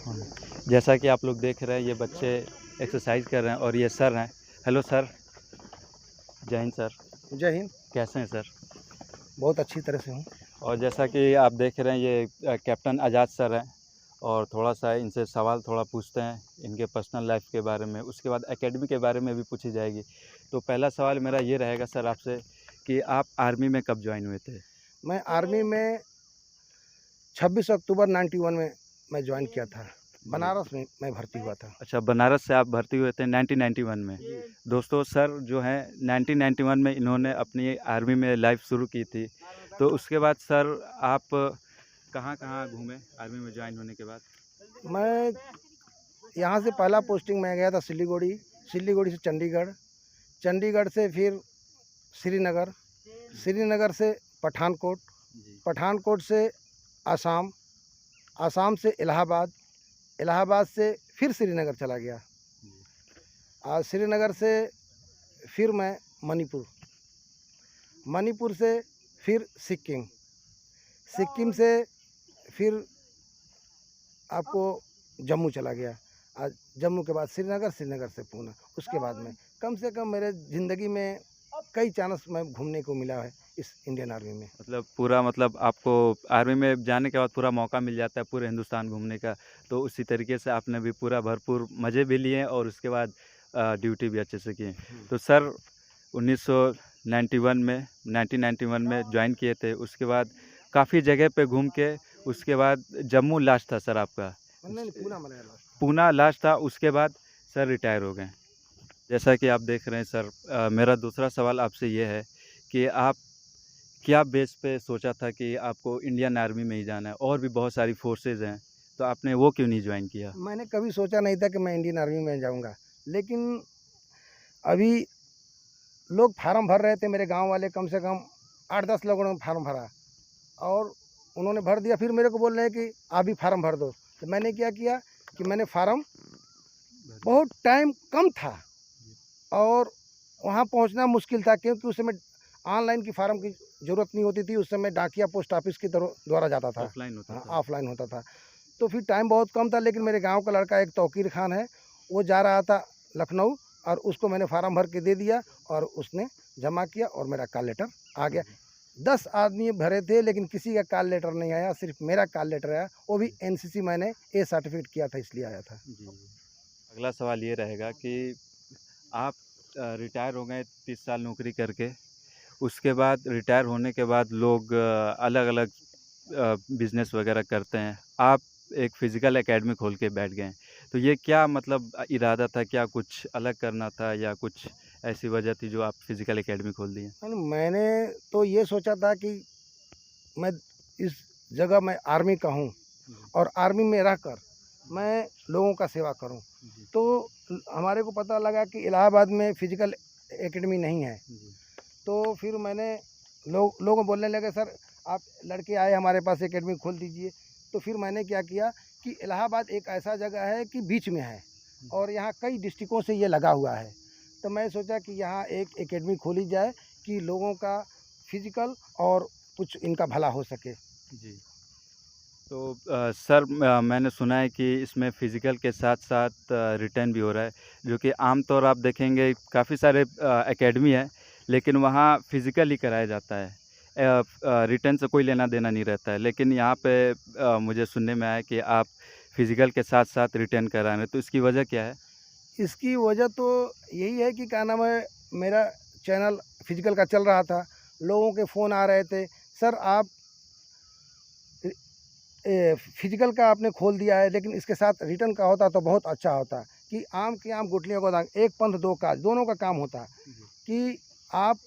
हाँ, जैसा कि आप लोग देख रहे हैं ये बच्चे एक्सरसाइज कर रहे हैं और ये सर हैं। Hello sir. जय हिंद सर। जय हिंद। कैसे हैं सर? बहुत अच्छी तरह से हूँ। और जैसा कि आप देख रहे हैं ये कैप्टन आज़ाद सर हैं और थोड़ा-सा इनसे सवाल थोड़ा पूछते हैं इनके पर्सनल लाइफ़ के बारे में, उसके बाद एकेडमी के बारे में भी पूछी जाएगी। तो पहला सवाल मेरा ये रहेगा सर आपसे कि आप आर्मी में कब जॉइन हुए थे? मैं आर्मी में 26 अक्टूबर 91 में मैं जॉइन किया था। बनारस में मैं भर्ती हुआ था। अच्छा, बनारस से आप भर्ती हुए थे 1991 में। दोस्तों सर जो हैं 1991 में इन्होंने अपनी आर्मी में लाइफ शुरू की थी। तो उसके बाद सर आप कहाँ-कहाँ घूमे आर्मी में जॉइन होने के बाद? मैं यहाँ से पहला पोस्टिंग मैं गया था सिलीगुड़ी, सिलीगुड़ी से चंडीगढ़, चंडीगढ़ से फिर श्रीनगर, श्रीनगर से पठानकोट, जी। पठानकोट से आसाम, आसाम से इलाहाबाद, इलाहाबाद से फिर श्रीनगर चला गया जी। और श्रीनगर से फिर मैं मणिपुर, मणिपुर से फिर सिक्किम, सिक्किम से फिर आपको जम्मू चला गया और जम्मू के बाद श्रीनगर, श्रीनगर से पूना। उसके बाद में कम से कम मेरे ज़िंदगी में कई चांस मैं घूमने को मिला है इस इंडियन आर्मी में। मतलब पूरा मतलब आपको आर्मी में जाने के बाद पूरा मौका मिल जाता है पूरे हिंदुस्तान घूमने का। तो उसी तरीके से आपने भी पूरा भरपूर मज़े भी लिए और उसके बाद ड्यूटी भी अच्छे से की। तो सर 1991 में जॉइन किए थे, उसके बाद काफ़ी जगह पे घूम के उसके बाद जम्मू लास्ट था सर आपका। नहीं, पूना में रहा। पूना लास्ट था, उसके बाद सर रिटायर हो गए। जैसा कि आप देख रहे हैं सर मेरा दूसरा सवाल आपसे ये है कि आप क्या बेस पे सोचा था कि आपको इंडियन आर्मी में ही जाना है? और भी बहुत सारी फ़ोर्सेज़ हैं, तो आपने वो क्यों नहीं जॉइन किया? मैंने कभी सोचा नहीं था कि मैं इंडियन आर्मी में जाऊंगा, लेकिन अभी लोग फार्म भर रहे थे, मेरे गांव वाले कम से कम 8-10 लोगों ने फार्म भरा और उन्होंने भर दिया। फिर मेरे को बोल रहे हैं कि आप भी फार्म भर दो। तो मैंने क्या किया कि मैंने फार्म, बहुत टाइम कम था और वहाँ पहुँचना मुश्किल था क्योंकि उस समय ऑनलाइन की फार्म की ज़रूरत नहीं होती थी। उस समय डाकिया पोस्ट ऑफिस के द्वारा जाता था। ऑफ़लाइन होता हाँ, था। ऑफलाइन होता था। तो फिर टाइम बहुत कम था, लेकिन मेरे गांव का लड़का एक तौकीर खान है, वो जा रहा था लखनऊ और उसको मैंने फार्म भर के दे दिया और उसने जमा किया और मेरा कॉल लेटर आ गया। 10 आदमी भरे थे लेकिन किसी का कॉल लेटर नहीं आया, सिर्फ मेरा कॉल लेटर आया। वो भी एनसीसी मैंने ए सर्टिफिकेट किया था, इसलिए आया था। जी। अगला सवाल ये रहेगा कि आप रिटायर हो गए 30 साल नौकरी करके, उसके बाद रिटायर होने के बाद लोग अलग-अलग बिज़नेस वग़ैरह करते हैं। आप एक फ़िज़िकल अकेडमी खोल के बैठ गए। तो ये क्या मतलब इरादा था? क्या कुछ अलग करना था या कुछ ऐसी वजह थी जो आप फ़िज़िकल अकेडमी खोल दिए? मैंने तो ये सोचा था कि मैं इस जगह मैं आर्मी का हूँ जी, और आर्मी में रहकर मैं लोगों का सेवा करूँ। जी, तो हमारे को पता लगा कि इलाहाबाद में फ़िज़िकल एकेडमी नहीं है। जी, तो फिर मैंने लोग बोलने लगे, सर आप लड़के आए हमारे पास, एकेडमी खोल दीजिए। तो फिर मैंने क्या किया कि इलाहाबाद एक ऐसा जगह है कि बीच में है और यहाँ कई डिस्ट्रिक्टों से ये लगा हुआ है। तो मैं सोचा कि यहाँ एक एकेडमी खोली जाए कि लोगों का फ़िज़िकल और कुछ इनका भला हो सके। जी। तो सर मैंने सुना है कि इसमें फ़िज़िकल के साथ-साथ रिटेन भी हो रहा है, जो कि आम तौर आप देखेंगे काफ़ी सारे एकेडमी है, लेकिन वहाँ फ़िज़िकल ही कराया जाता है। रिटेन से कोई लेना-देना नहीं रहता है, लेकिन यहाँ पे मुझे सुनने में आया कि आप फ़िज़िकल के साथ-साथ रिटेन करा रहे हैं, तो इसकी वजह क्या है? इसकी वजह तो यही है कि क्या नाम है, मेरा चैनल फ़िज़िकल का चल रहा था। लोगों के फ़ोन आ रहे थे, सर आप फ़िज़िकल का आपने खोल दिया है, लेकिन इसके साथ रिटर्न का होता तो बहुत अच्छा होता कि आम की आम गुठलियों को दाग, एक पंथ दो काज, दोनों का काम होता जी, कि आप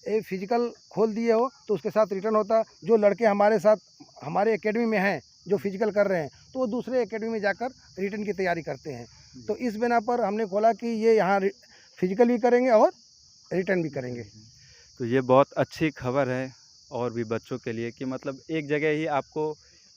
फ़िज़िकल खोल दिए हो तो उसके साथ रिटर्न होता। जो लड़के हमारे साथ हमारे एकेडमी में हैं, जो फ़िज़िकल कर रहे हैं, तो वो दूसरे एकेडमी में जाकर रिटर्न की तैयारी करते हैं। जी। तो इस बिना पर हमने खोला कि ये यहाँ फ़िज़िकल भी करेंगे और रिटर्न भी करेंगे। तो ये बहुत अच्छी खबर है और भी बच्चों के लिए कि मतलब एक जगह ही आपको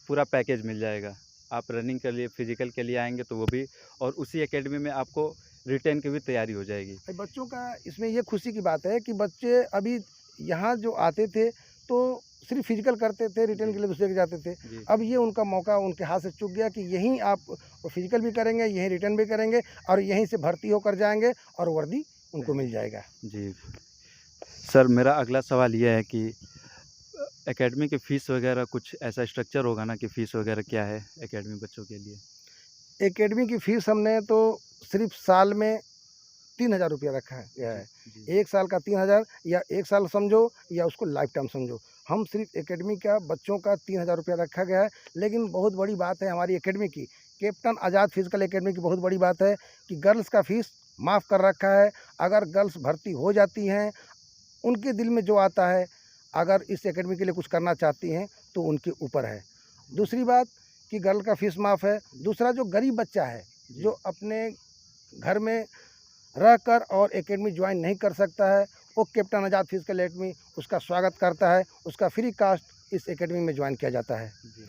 पूरा पैकेज मिल जाएगा। आप रनिंग के लिए, फ़िज़िकल के लिए आएँगे तो वो भी और उसी एकेडमी में आपको रिटेन की भी तैयारी हो जाएगी। बच्चों का इसमें ये खुशी की बात है कि बच्चे अभी यहाँ जो आते थे तो सिर्फ फिजिकल करते थे, रिटर्न जी। के लिए दूसरे के जाते थे। जी। अब ये उनका मौका उनके हाथ से चूक गया कि यहीं आप फिजिकल भी करेंगे, यहीं रिटर्न भी करेंगे और यहीं से भर्ती होकर जाएँगे और वर्दी उनको मिल जाएगा। जी। सर मेरा अगला सवाल ये है कि एकेडमी की फ़ीस वग़ैरह कुछ ऐसा स्ट्रक्चर होगा ना कि फ़ीस वग़ैरह क्या है एकेडमी बच्चों के लिए? एकेडमी की फ़ीस हमने तो सिर्फ साल में 3000 रुपया रखा गया जी, है। जी, 1 साल का 3000 या 1 साल समझो या उसको लाइफ टाइम समझो। हम सिर्फ एकेडमी का बच्चों का 3000 रुपया रखा गया है। लेकिन बहुत बड़ी बात है हमारी एकेडमी की, कैप्टन आज़ाद फिज़िकल एकेडमी की बहुत बड़ी बात है कि गर्ल्स का फ़ीस माफ़ कर रखा है। अगर गर्ल्स भर्ती हो जाती हैं, उनके दिल में जो आता है, अगर इस एकेडमी के लिए कुछ करना चाहती हैं, तो उनके ऊपर है। दूसरी बात कि गर्ल का फ़ीस माफ़ है। दूसरा जो गरीब बच्चा है, जी, जो अपने घर में रहकर और एकेडमी ज्वाइन नहीं कर सकता है, वो कैप्टन आज़ाद फिज़िकल एकेडमी उसका स्वागत करता है, उसका फ्री कास्ट इस एकेडमी में ज्वाइन किया जाता है। जी,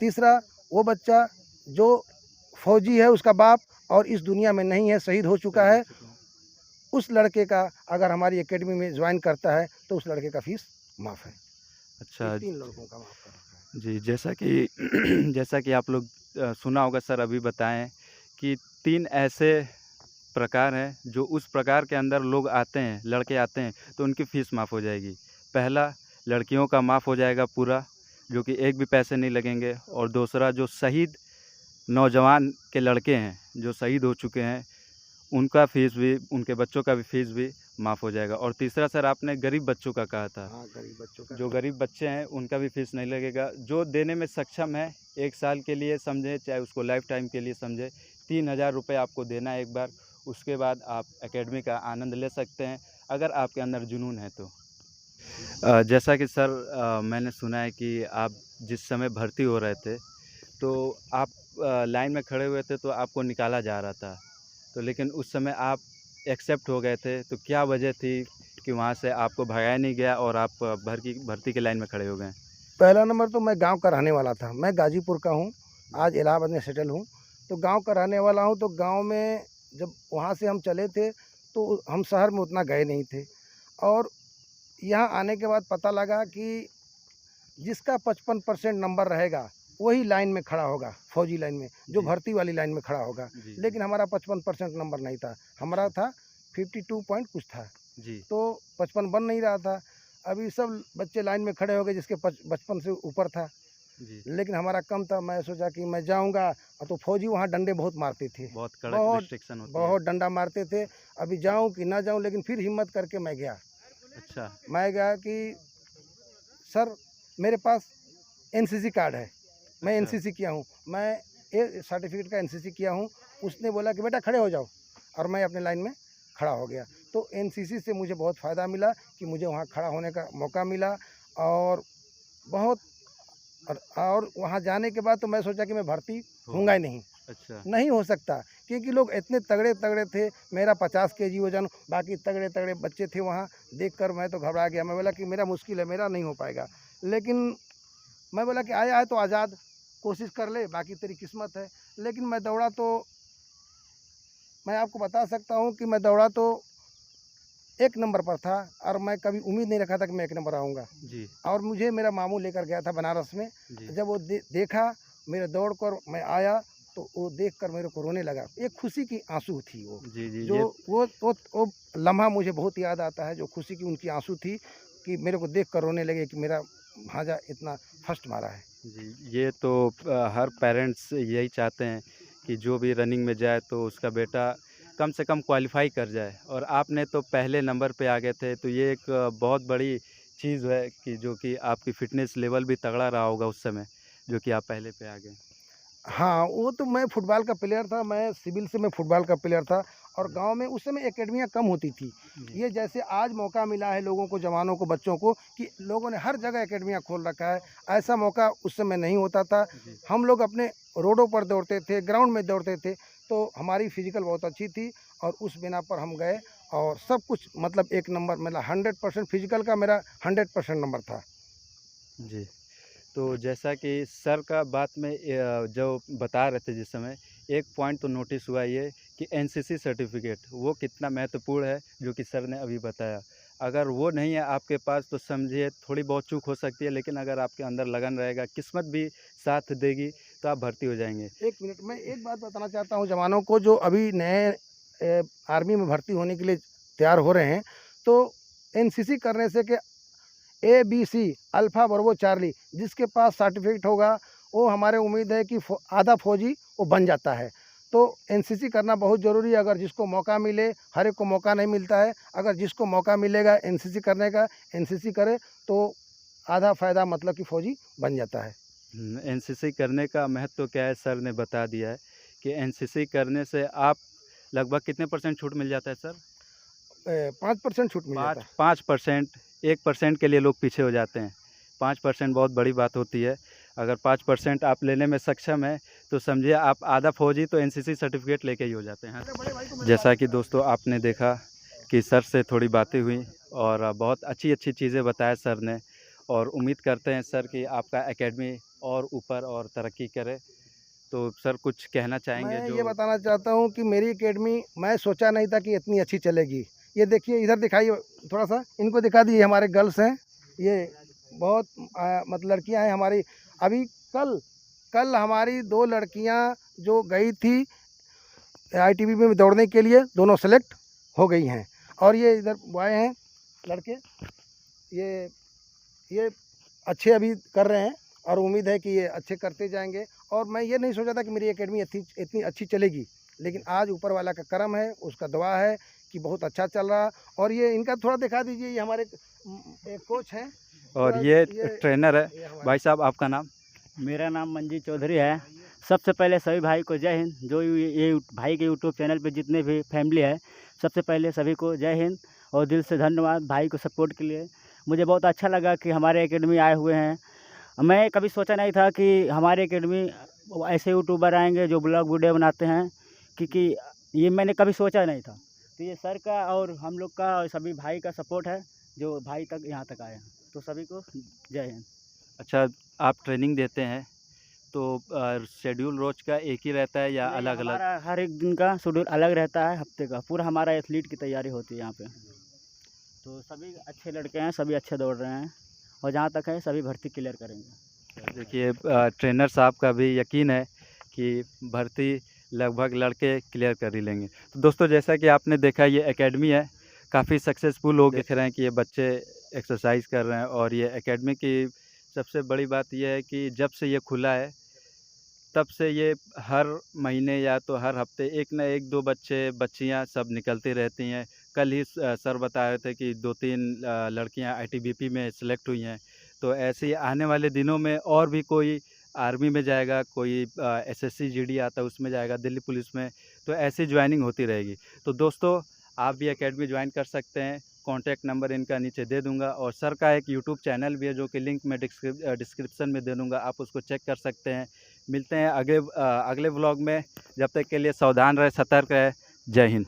तीसरा, वो बच्चा जो फ़ौजी है उसका बाप और इस दुनिया में नहीं है, शहीद हो चुका शहीद हो है, चुके हैं। उस लड़के का अगर हमारी एकेडमी में ज्वाइन करता है, तो उस लड़के का फ़ीस माफ़ है। ये अच्छा 3 लड़कों का माफ़ कर रखा है। जी, जैसा कि जैसा कि आप लोग सुना होगा सर अभी बताएँ कि 3 ऐसे प्रकार हैं, जो उस प्रकार के अंदर लोग आते हैं, लड़के आते हैं, तो उनकी फ़ीस माफ़ हो जाएगी। पहला, लड़कियों का माफ़ हो जाएगा पूरा, जो कि एक भी पैसे नहीं लगेंगे और दूसरा जो शहीद नौजवान के लड़के हैं, जो शहीद हो चुके हैं, उनका फ़ीस भी उनके बच्चों का भी फ़ीस भी माफ़ हो जाएगा और तीसरा सर आपने गरीब बच्चों का कहा था, हाँ, गरीब बच्चों का। जो गरीब बच्चे हैं, उनका भी फ़ीस नहीं लगेगा। जो देने में सक्षम है, 1 साल के लिए समझें, चाहे उसको लाइफ़ टाइम के लिए समझें, 3000 रुपए आपको देना है एक बार, उसके बाद आप एकेडमी का आनंद ले सकते हैं, अगर आपके अंदर जुनून है तो। जैसा कि सर मैंने सुना है कि आप जिस समय भर्ती हो रहे थे, तो आप लाइन में खड़े हुए थे, तो आपको निकाला जा रहा था। तो लेकिन उस समय आप एक्सेप्ट हो गए थे, तो क्या वजह थी कि वहाँ से आपको भगाया नहीं गया और आप भर्ती की लाइन में खड़े हो गए? पहला नंबर तो मैं गाँव का रहने वाला था। मैं गाज़ीपुर का हूँ, आज इलाहाबाद में सेटल हूँ। तो गाँव का रहने वाला हूँ, तो गाँव में जब वहाँ से हम चले थे, तो हम शहर में उतना गए नहीं थे और यहाँ आने के बाद पता लगा कि जिसका 55% नंबर रहेगा, वही लाइन में खड़ा होगा, फ़ौजी लाइन में, जो जी, भर्ती वाली लाइन में खड़ा होगा। जी, जी, लेकिन हमारा 55% नंबर नहीं था, हमारा अच्छा, था 52 पॉइंट कुछ था, जी, तो 55 बन नहीं रहा था। अभी सब बच्चे लाइन में खड़े हो गए जिसके 55 से ऊपर था, जी, लेकिन हमारा कम था। मैं सोचा कि मैं जाऊँगा तो फ़ौजी वहाँ डंडे बहुत मारते थे, बहुत कड़क बहुत रिस्ट्रिक्शन होती है। बहुत डंडा मारते थे। अभी जाऊँ कि ना जाऊँ, लेकिन फिर हिम्मत करके मैं गया। अच्छा, मैं गया कि सर मेरे पास एनसीसी कार्ड है, मैं अच्छा, एनसीसी किया हूँ, मैं ए सर्टिफ़िकेट का एनसीसी किया हूँ। उसने बोला कि बेटा खड़े हो जाओ और मैं अपने लाइन में खड़ा हो गया। तो एनसीसी से मुझे बहुत फ़ायदा मिला कि मुझे वहाँ खड़ा होने का मौका मिला और बहुत और वहाँ जाने के बाद तो मैं सोचा कि मैं भर्ती होऊँगा होगा, ही नहीं, अच्छा, नहीं हो सकता क्योंकि लोग इतने तगड़े-तगड़े थे। मेरा 50 केजी वज़न, बाकी तगड़े-तगड़े बच्चे थे वहाँ, देखकर मैं तो घबरा गया। मैं बोला कि मेरा मुश्किल है, मेरा नहीं हो पाएगा। लेकिन मैं बोला कि आया है तो आज़ाद, कोशिश कर ले, बाकी तेरी किस्मत है। लेकिन मैं दौड़ा तो मैं आपको बता सकता हूँ कि मैं दौड़ा तो 1 नंबर पर था और मैं कभी उम्मीद नहीं रखा था कि मैं 1 नंबर आऊँगा। जी, और मुझे मेरा मामू लेकर गया था बनारस में। जी, जब वो देखा मेरे दौड़ कर मैं आया, तो वो देखकर मेरे को रोने लगा। एक खुशी की आँसू थी वो, जी, जी, जो ये वो लम्हा मुझे बहुत याद आता है, जो खुशी की उनकी आँसू थी कि मेरे को देखकर रोने लगे कि मेरा भांजा इतना फर्स्ट मारा है। जी, ये तो हर पेरेंट्स यही चाहते हैं कि जो भी रनिंग में जाए तो उसका बेटा कम से कम क्वालिफ़ाई कर जाए और आपने तो पहले नंबर पे आ गए थे, तो ये एक बहुत बड़ी चीज़ है कि जो कि आपकी फ़िटनेस लेवल भी तगड़ा रहा होगा उस समय, जो कि आप पहले पे आ गए। हाँ, वो तो मैं फुटबॉल का प्लेयर था, मैं सिविल से मैं फुटबॉल का प्लेयर था और जी, गाँव में उस समय एकेडमियाँ कम होती थी। जी, ये जैसे आज मौका मिला है लोगों को, जवानों को, बच्चों को कि लोगों ने हर जगह एकेडमियाँ खोल रखा है, ऐसा मौका उस समय नहीं होता था। जी, हम लोग अपने रोडों पर दौड़ते थे, ग्राउंड में दौड़ते थे, तो हमारी फ़िज़िकल बहुत अच्छी थी और उस बिना पर हम गए और सब कुछ मतलब 1 नंबर मतलब 100% फ़िज़िकल का मेरा 100% नंबर था। जी। तो जैसा कि सर का बात में जो बता रहे थे जिस समय, एक पॉइंट तो नोटिस हुआ ये कि एनसीसी सर्टिफ़िकेट वो कितना महत्वपूर्ण है, जो कि सर ने अभी बताया। अगर वो नहीं है आपके पास तो समझिए थोड़ी बहुत चूक हो सकती है, लेकिन अगर आपके अंदर लगन रहेगा, किस्मत भी साथ देगी तो आप भर्ती हो जाएंगे। 1 मिनट, मैं एक बात बताना चाहता हूँ जवानों को जो अभी नए आर्मी में भर्ती होने के लिए तैयार हो रहे हैं, तो एनसीसी करने से कि ABC अल्फ़ा ब्रावो चार्ली जिसके पास सर्टिफ़िकेट होगा, वो हमारे उम्मीद है कि आधा फ़ौजी वो बन जाता है। तो एनसीसी करना बहुत ज़रूरी है, अगर जिसको मौका मिले, हर एक को मौका नहीं मिलता है, अगर जिसको मौका मिलेगा एनसीसी करने का, एनसीसी करे तो आधा फ़ायदा मतलब कि फ़ौजी बन जाता है। एनसीसी करने का महत्व क्या है सर ने बता दिया है कि एनसीसी करने से आप लगभग कितने परसेंट छूट मिल जाता है सर? 5% छूट मिल जाता है। 5%, 1% के लिए लोग पीछे हो जाते हैं। 5% बहुत बड़ी बात होती है। अगर 5% आप लेने में सक्षम हैं, तो समझिए आप आधा फौजी तो एनसीसी सर्टिफ़िकेट लेके ही हो जाते हैं। जैसा कि दोस्तों आपने देखा कि सर से थोड़ी बातें हुई और बहुत अच्छी-अच्छी चीज़ें बताया सर ने, और उम्मीद करते हैं सर कि आपका एकेडमी और ऊपर और तरक्की करे। तो सर कुछ कहना चाहेंगे मैं जो ये बताना चाहता हूँ कि मेरी एकेडमी, मैं सोचा नहीं था कि इतनी अच्छी चलेगी। ये देखिए, इधर दिखाइए थोड़ा-सा, इनको दिखा दीजिए, हमारे गर्ल्स हैं। ये बहुत मतलब लड़कियाँ हैं हमारी। अभी कल कल हमारी 2 लड़कियाँ जो गई थी आईटीबीपी में दौड़ने के लिए, दोनों सेलेक्ट हो गई हैं। और ये इधर बॉय हैं, लड़के, ये ये अच्छे अभी कर रहे हैं और उम्मीद है कि ये अच्छे करते जाएँगे। और मैं ये नहीं सोचा था कि मेरी एकेडमी इतनी अच्छी चलेगी, लेकिन आज ऊपर वाला का करम है, उसका दुआ है कि बहुत अच्छा चल रहा। और ये इनका थोड़ा दिखा दीजिए, ये हमारे एक कोच हैं। और थोड़ा ये ये ट्रेनर है। ये हमारे भाई साहब आपका नाम? मेरा नाम मंजीत चौधरी है। सबसे पहले सभी भाई को जय हिंद। जो ये भाई के यूट्यूब चैनल पे जितने भी फैमिली है, सबसे पहले सभी को जय हिंद और दिल से धन्यवाद भाई को सपोर्ट के लिए। मुझे बहुत अच्छा लगा कि हमारे एकेडमी आए हुए हैं। मैं कभी सोचा नहीं था कि हमारे एकेडमी ऐसे यूट्यूबर आएंगे जो ब्लॉग वीडियो बनाते हैं, क्योंकि ये मैंने कभी सोचा नहीं था। तो ये सर का और हम लोग का और सभी भाई का सपोर्ट है जो भाई तक यहाँ तक आए हैं। तो सभी को जय हिंद। अच्छा, आप ट्रेनिंग देते हैं तो शेड्यूल रोज़ का एक ही रहता है या नहीं, अलग-अलग? हमारा हर एक दिन का शेड्यूल अलग रहता है, हफ्ते का पूरा हमारा एथलीट की तैयारी होती है यहाँ पे। तो सभी अच्छे लड़के हैं, सभी अच्छे दौड़ रहे हैं और जहाँ तक है सभी भर्ती क्लियर करेंगे। देखिए ट्रेनर साहब का भी यकीन है कि भर्ती लगभग लड़के क्लियर कर ही लेंगे। तो दोस्तों जैसा कि आपने देखा ये एकेडमी है, काफ़ी सक्सेसफुल लोग देख रहे हैं कि ये बच्चे एक्सरसाइज कर रहे हैं, और ये एकेडमी की सबसे बड़ी बात ये है कि जब से ये खुला है तब से ये हर महीने या तो हर हफ्ते एक न एक 2 बच्चे बच्चियां सब निकलती रहती हैं। कल ही सर बता रहे थे कि 2-3 लड़कियां आईटीबीपी में सेलेक्ट हुई हैं। तो ऐसे ही आने वाले दिनों में और भी कोई आर्मी में जाएगा, कोई एसएससी जीडी आता है उसमें जाएगा, दिल्ली पुलिस में, तो ऐसी ज्वाइनिंग होती रहेगी। तो दोस्तों आप भी एकेडमी ज्वाइन कर सकते हैं। कॉन्टैक्ट नंबर इनका नीचे दे दूंगा, और सर का एक यूट्यूब चैनल भी है जो कि लिंक मैं डिस्क्रिप्शन में दे दूंगा, आप उसको चेक कर सकते हैं। मिलते हैं अगले व्लॉग में। जब तक के लिए सावधान रहे, सतर्क रहे। जय हिंद।